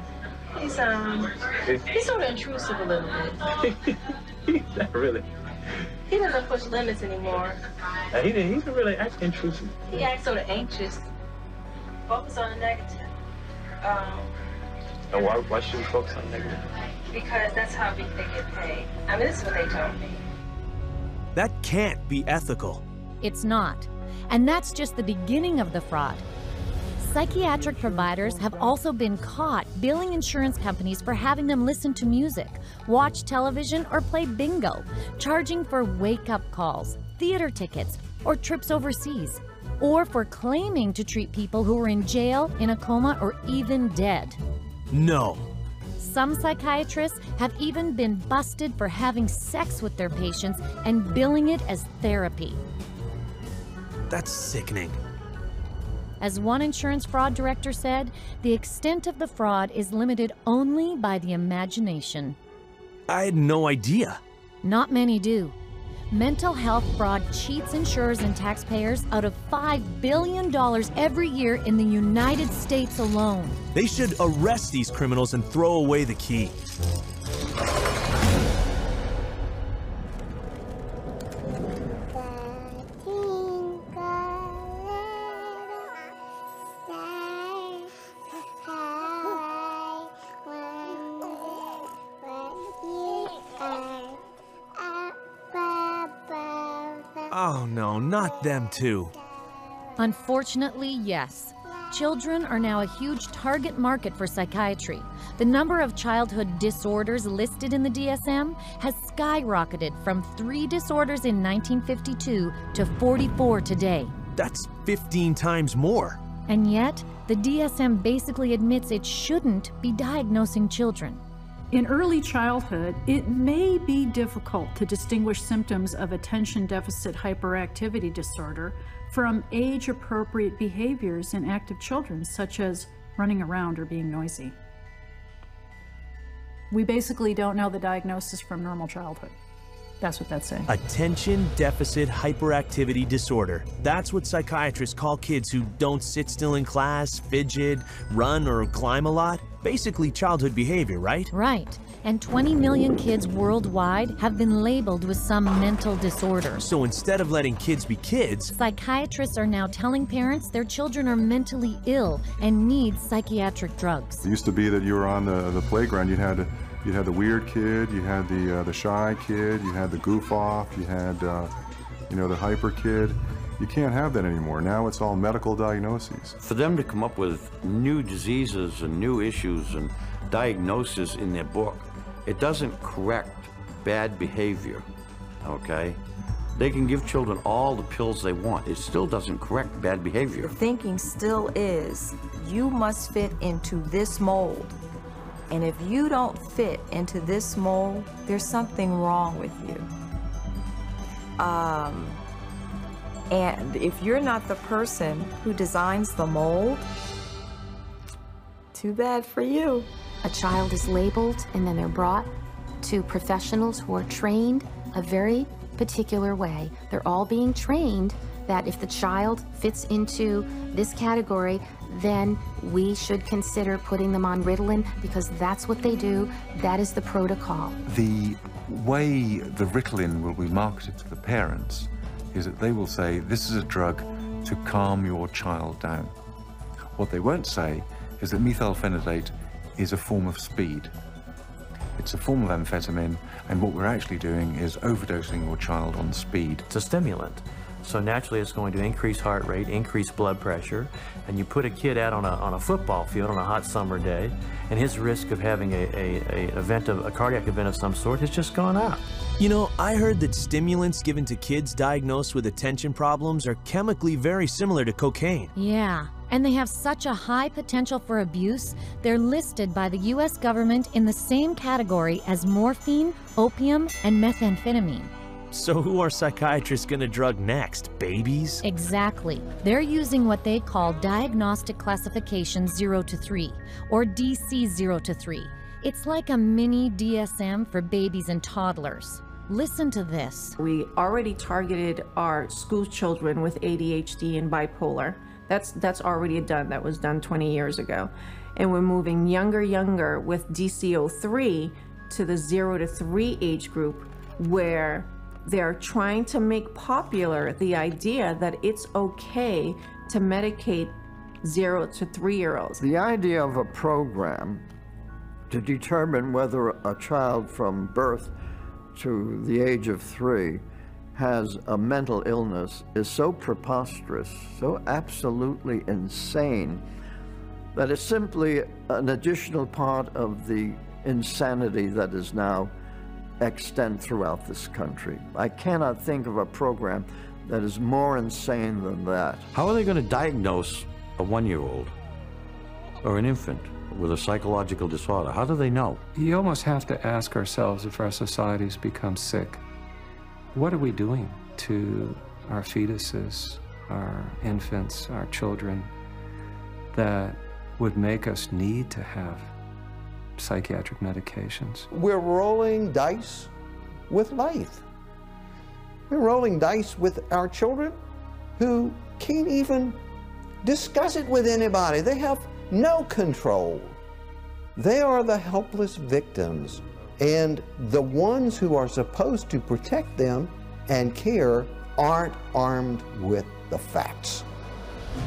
He's sort of intrusive a little bit. Not really. He doesn't push limits anymore. He didn't really act intrusive. He acts sort of anxious. Focus on the negative. And why should we focus on negative? Because that's how they get paid. I mean, this is what they told me. That can't be ethical. It's not. And that's just the beginning of the fraud. Psychiatric providers have also been caught billing insurance companies for having them listen to music, watch television, or play bingo, charging for wake-up calls, theater tickets, or trips overseas, or for claiming to treat people who are in jail, in a coma, or even dead. No. Some psychiatrists have even been busted for having sex with their patients and billing it as therapy. That's sickening. As one insurance fraud director said, the extent of the fraud is limited only by the imagination. I had no idea. Not many do. Mental health fraud cheats insurers and taxpayers out of $5 billion every year in the United States alone. They should arrest these criminals and throw away the key. Oh no, not them too. Unfortunately, yes. Children are now a huge target market for psychiatry. The number of childhood disorders listed in the DSM has skyrocketed from 3 disorders in 1952 to 44 today. That's 15 times more. And yet, the DSM basically admits it shouldn't be diagnosing children. In early childhood, it may be difficult to distinguish symptoms of attention deficit hyperactivity disorder from age-appropriate behaviors in active children, such as running around or being noisy. We basically don't know the diagnosis from normal childhood. That's what that's saying. Attention deficit hyperactivity disorder. That's what psychiatrists call kids who don't sit still in class, fidget, run, or climb a lot. Basically childhood behavior, right? Right. And 20 million kids worldwide have been labeled with some mental disorder. So instead of letting kids be kids, psychiatrists are now telling parents their children are mentally ill and need psychiatric drugs. It used to be that you were on the playground, you had the weird kid, you had the shy kid, you had the goof off, you had the hyper kid. You can't have that anymore. Now it's all medical diagnoses. For them to come up with new diseases and new issues and diagnoses in their book, it doesn't correct bad behavior, okay? They can give children all the pills they want. It still doesn't correct bad behavior. The thinking still is, you must fit into this mold. And if you don't fit into this mold, there's something wrong with you. And if you're not the person who designs the mold, too bad for you. A child is labeled and then they're brought to professionals who are trained a very particular way. They're all being trained that if the child fits into this category, then we should consider putting them on Ritalin because that's what they do. That is the protocol. The way the Ritalin will be marketed to the parents is that they will say, this is a drug to calm your child down. What they won't say is that methylphenidate is a form of speed. It's a form of amphetamine, and what we're actually doing is overdosing your child on speed. It's a stimulant. So naturally it's going to increase heart rate, increase blood pressure, and you put a kid out on a football field on a hot summer day, and his risk of having a cardiac event of some sort has just gone up. You know, I heard that stimulants given to kids diagnosed with attention problems are chemically very similar to cocaine. Yeah, and they have such a high potential for abuse, they're listed by the US government in the same category as morphine, opium, and methamphetamine. So who are psychiatrists going to drug next? Babies? Exactly. They're using what they call Diagnostic Classification 0 to 3, or DC 0 to 3. It's like a mini DSM for babies and toddlers. Listen to this. We already targeted our school children with ADHD and bipolar. That's already done. That was done 20 years ago. And we're moving younger with DC03 to the 0 to 3 age group, where they're trying to make popular the idea that it's okay to medicate 0 to 3-year-olds. The idea of a program to determine whether a child from birth to the age of 3 has a mental illness is so preposterous, so absolutely insane, that it's simply an additional part of the insanity that is now extent throughout this country. I cannot think of a program that is more insane than that. How are they going to diagnose a 1-year-old or an infant with a psychological disorder? How do they know? You almost have to ask ourselves, if our societies become sick, what are we doing to our fetuses, our infants, our children, that would make us need to have psychiatric medications? We're rolling dice with life. We're rolling dice with our children who can't even discuss it with anybody. They have no control. They are the helpless victims, and the ones who are supposed to protect them and care aren't armed with the facts.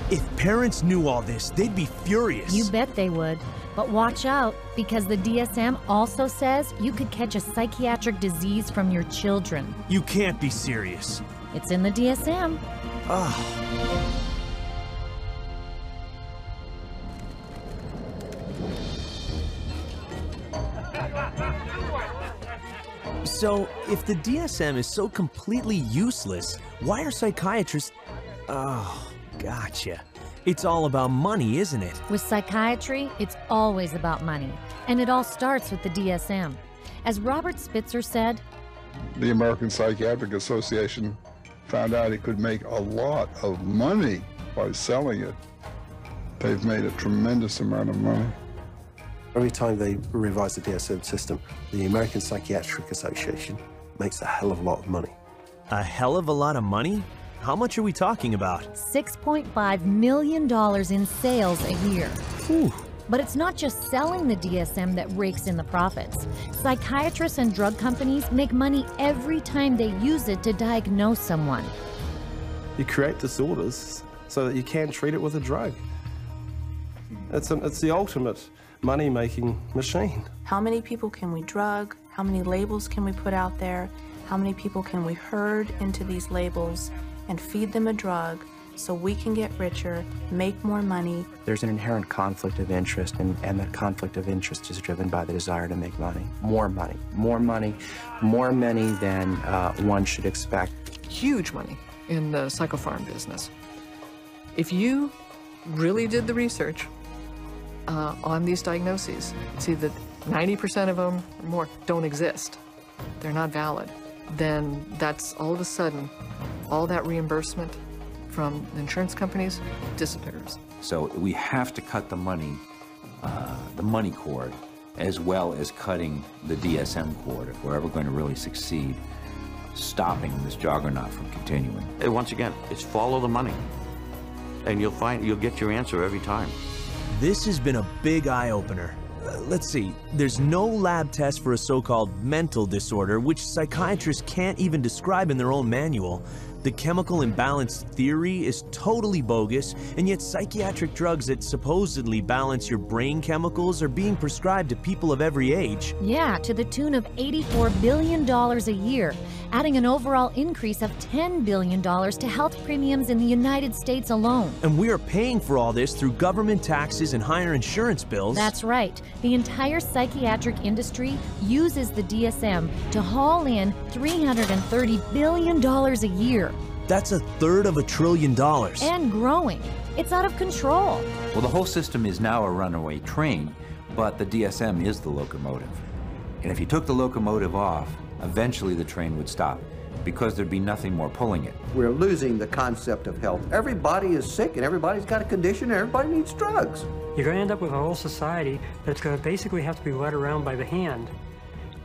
If parents knew all this, they'd be furious. You bet they would. But watch out, because the DSM also says you could catch a psychiatric disease from your children. You can't be serious. It's in the DSM. So, if the DSM is so completely useless, why are psychiatrists... Oh, gotcha. It's all about money, isn't it? With psychiatry, it's always about money. And it all starts with the DSM. As Robert Spitzer said, the American Psychiatric Association found out it could make a lot of money by selling it. They've made a tremendous amount of money. Every time they revise the DSM system, the American Psychiatric Association makes a hell of a lot of money. A hell of a lot of money? How much are we talking about? $6.5 million in sales a year. Whew. But it's not just selling the DSM that rakes in the profits. Psychiatrists and drug companies make money every time they use it to diagnose someone. You create disorders so that you can treat it with a drug. It's the ultimate money-making machine. How many people can we drug? How many labels can we put out there? How many people can we herd into these labels and feed them a drug so we can get richer, make more money? There's an inherent conflict of interest, and that conflict of interest is driven by the desire to make money. More money, more money, more money than one should expect. Huge money in the psychopharm business. If you really did the research on these diagnoses, see that 90% of them or more don't exist, they're not valid, then that's all of a sudden, all that reimbursement from the insurance companies disappears. So we have to cut the money cord, as well as cutting the DSM cord if we're ever going to really succeed stopping this juggernaut from continuing. And once again, it's follow the money. And you'll get your answer every time. This has been a big eye-opener. Let's see, there's no lab test for a so-called mental disorder, which psychiatrists can't even describe in their own manual. The chemical imbalance theory is totally bogus, and yet psychiatric drugs that supposedly balance your brain chemicals are being prescribed to people of every age. Yeah, to the tune of $84 billion a year, adding an overall increase of $10 billion to health premiums in the United States alone. And we are paying for all this through government taxes and higher insurance bills. That's right. The entire psychiatric industry uses the DSM to haul in $330 billion a year. That's $1/3 of $1 trillion. And growing. It's out of control. Well, the whole system is now a runaway train, but the DSM is the locomotive. And if you took the locomotive off, eventually the train would stop, because there'd be nothing more pulling it. We're losing the concept of health. Everybody is sick and everybody's got a condition and everybody needs drugs. You're going to end up with a whole society that's going to basically have to be led around by the hand.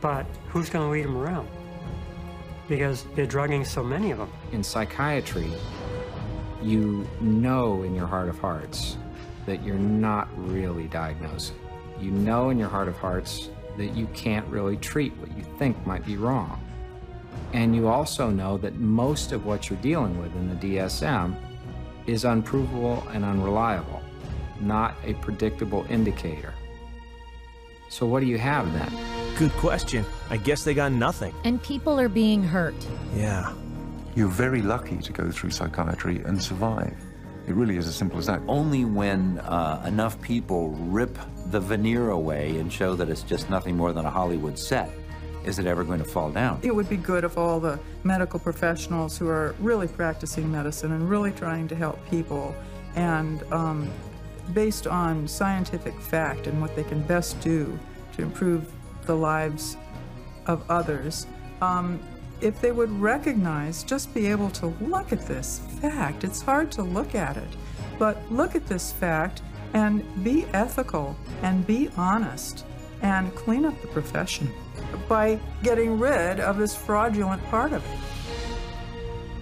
But who's going to lead them around? Because they're drugging so many of them. In psychiatry, you know in your heart of hearts that you're not really diagnosing. You know in your heart of hearts that you can't really treat what you think might be wrong. And you also know that most of what you're dealing with in the DSM is unprovable and unreliable, not a predictable indicator. So what do you have then? Good question. I guess they got nothing. And people are being hurt. Yeah. You're very lucky to go through psychiatry and survive. It really is as simple as that. Only when enough people rip the veneer away and show that it's just nothing more than a Hollywood set is it ever going to fall down. It would be good if all the medical professionals who are really practicing medicine and really trying to help people and based on scientific fact and what they can best do to improve the lives of others, if they would recognize, just be able to look at this fact. It's hard to look at it, but look at this fact and be ethical and be honest and clean up the profession by getting rid of this fraudulent part of it.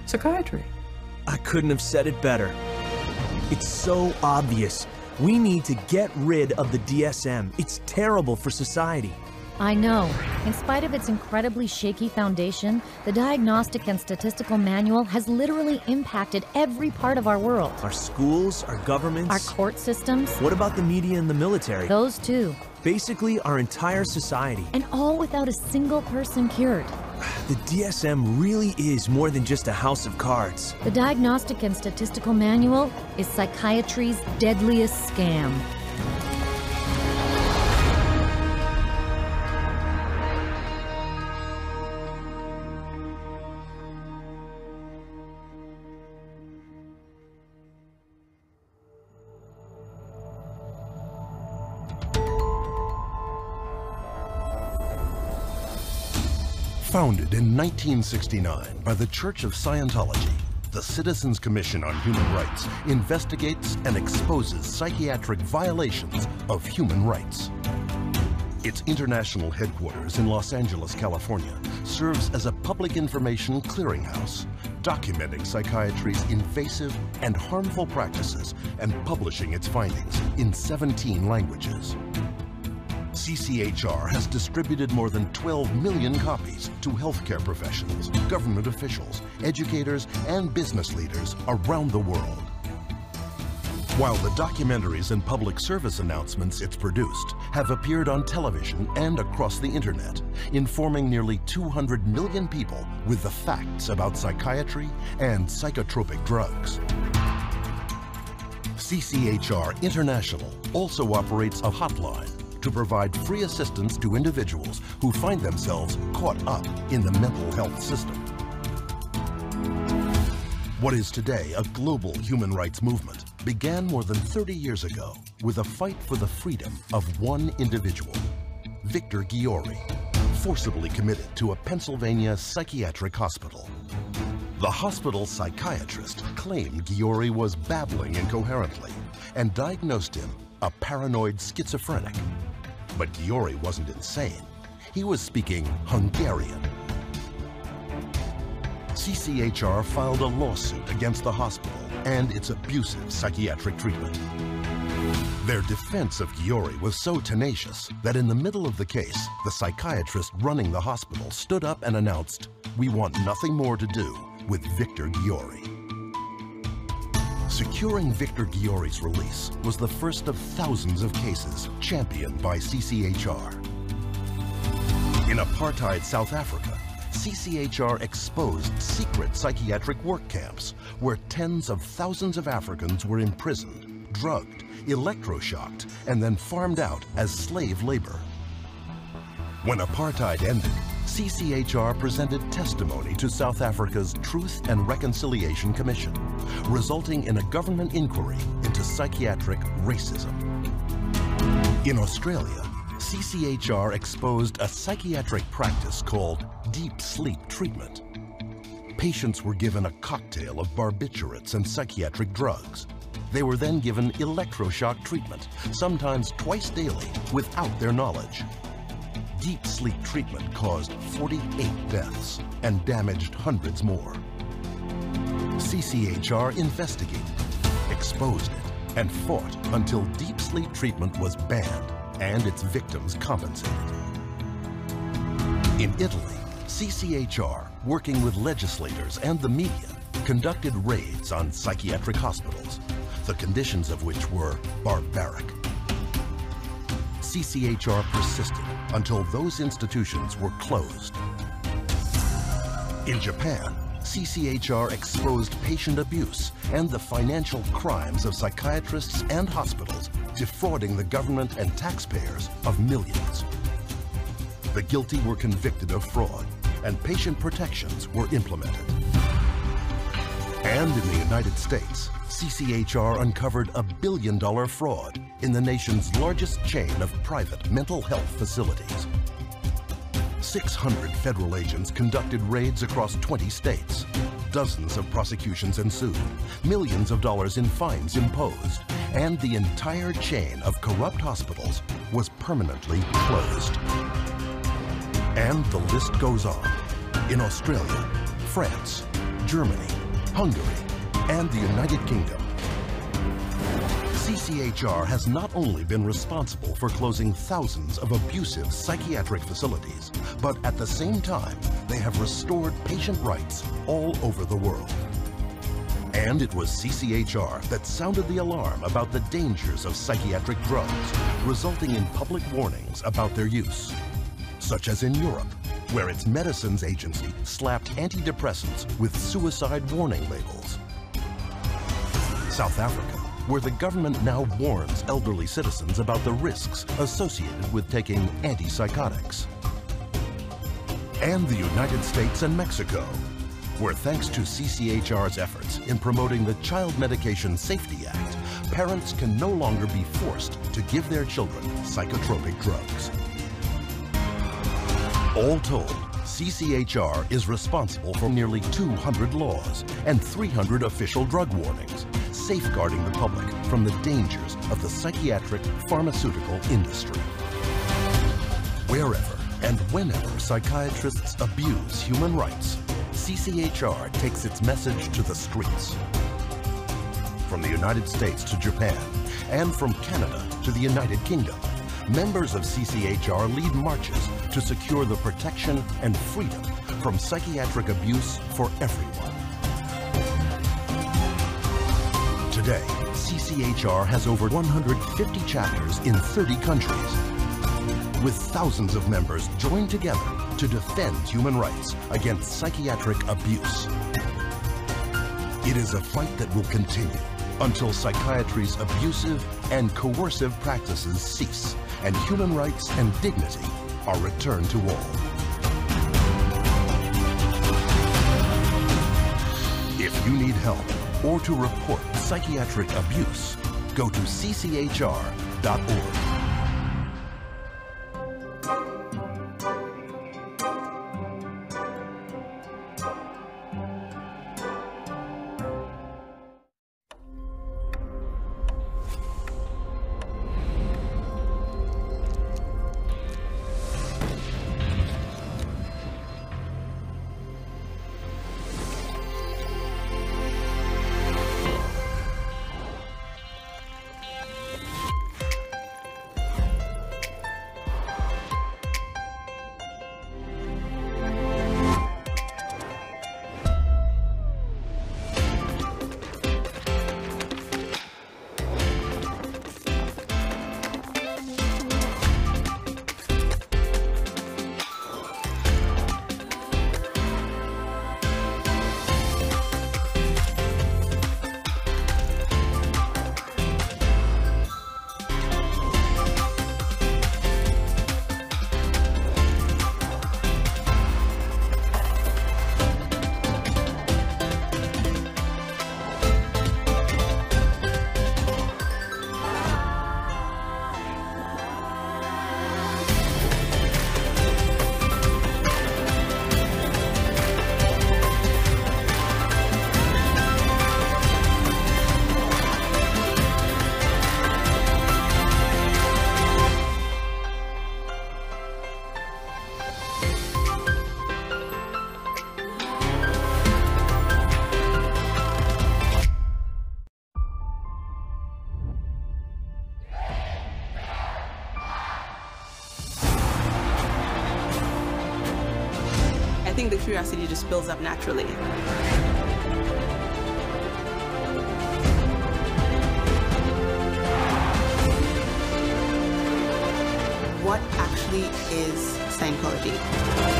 Psychiatry. I couldn't have said it better. It's so obvious. We need to get rid of the DSM. It's terrible for society. I know. In spite of its incredibly shaky foundation, the Diagnostic and Statistical Manual has literally impacted every part of our world. Our schools, our governments. Our court systems. What about the media and the military? Those too. Basically, our entire society. And all without a single person cured. the DSM really is more than just a house of cards. The Diagnostic and Statistical Manual is psychiatry's deadliest scam. Founded in 1969 by the Church of Scientology, the Citizens Commission on Human Rights investigates and exposes psychiatric violations of human rights. Its international headquarters in Los Angeles, California, serves as a public information clearinghouse, documenting psychiatry's invasive and harmful practices and publishing its findings in 17 languages. CCHR has distributed more than 12 million copies to healthcare professionals, government officials, educators, and business leaders around the world. While the documentaries and public service announcements it's produced have appeared on television and across the internet, informing nearly 200 million people with the facts about psychiatry and psychotropic drugs. CCHR International also operates a hotline to provide free assistance to individuals who find themselves caught up in the mental health system. What is today a global human rights movement began more than 30 years ago with a fight for the freedom of one individual, Victor Ghiori, forcibly committed to a Pennsylvania psychiatric hospital. The hospital psychiatrist claimed Ghiori was babbling incoherently and diagnosed him a paranoid schizophrenic. But Ghiori wasn't insane. He was speaking Hungarian. CCHR filed a lawsuit against the hospital and its abusive psychiatric treatment. Their defense of Ghiori was so tenacious that in the middle of the case, the psychiatrist running the hospital stood up and announced, "We want nothing more to do with Victor Ghiori." Securing Victor Ghiori's release was the first of thousands of cases championed by CCHR. In apartheid South Africa, CCHR exposed secret psychiatric work camps where tens of thousands of Africans were imprisoned, drugged, electroshocked, and then farmed out as slave labor. When apartheid ended, CCHR presented testimony to South Africa's Truth and Reconciliation Commission, resulting in a government inquiry into psychiatric racism. In Australia, CCHR exposed a psychiatric practice called deep sleep treatment. Patients were given a cocktail of barbiturates and psychiatric drugs. They were then given electroshock treatment, sometimes twice daily, without their knowledge. Deep sleep treatment caused 48 deaths and damaged hundreds more. CCHR investigated, exposed it, and fought until deep sleep treatment was banned and its victims compensated. In Italy, CCHR, working with legislators and the media, conducted raids on psychiatric hospitals, the conditions of which were barbaric. CCHR persisted until those institutions were closed. In Japan, CCHR exposed patient abuse and the financial crimes of psychiatrists and hospitals, defrauding the government and taxpayers of millions. The guilty were convicted of fraud, and patient protections were implemented. And in the United States, CCHR uncovered a billion-dollar fraud in the nation's largest chain of private mental health facilities. 600 federal agents conducted raids across 20 states. Dozens of prosecutions ensued, millions of dollars in fines imposed, and the entire chain of corrupt hospitals was permanently closed. And the list goes on. In Australia, France, Germany, Hungary, and the United Kingdom. CCHR has not only been responsible for closing thousands of abusive psychiatric facilities, but at the same time, they have restored patient rights all over the world. And it was CCHR that sounded the alarm about the dangers of psychiatric drugs, resulting in public warnings about their use, such as in Europe, where its medicines agency slapped antidepressants with suicide warning labels. South Africa, where the government now warns elderly citizens about the risks associated with taking antipsychotics. And the United States and Mexico, where thanks to CCHR's efforts in promoting the Child Medication Safety Act, parents can no longer be forced to give their children psychotropic drugs. All told, CCHR is responsible for nearly 200 laws and 300 official drug warnings, safeguarding the public from the dangers of the psychiatric pharmaceutical industry. Wherever and whenever psychiatrists abuse human rights, CCHR takes its message to the streets. From the United States to Japan, and from Canada to the United Kingdom, members of CCHR lead marches to secure the protection and freedom from psychiatric abuse for everyone. Today, CCHR has over 150 chapters in 30 countries, with thousands of members joined together to defend human rights against psychiatric abuse. It is a fight that will continue until psychiatry's abusive and coercive practices cease and human rights and dignity are returned to all. If you need help or to report psychiatric abuse, go to cchr.org. I think the curiosity just builds up naturally. What actually is Scientology?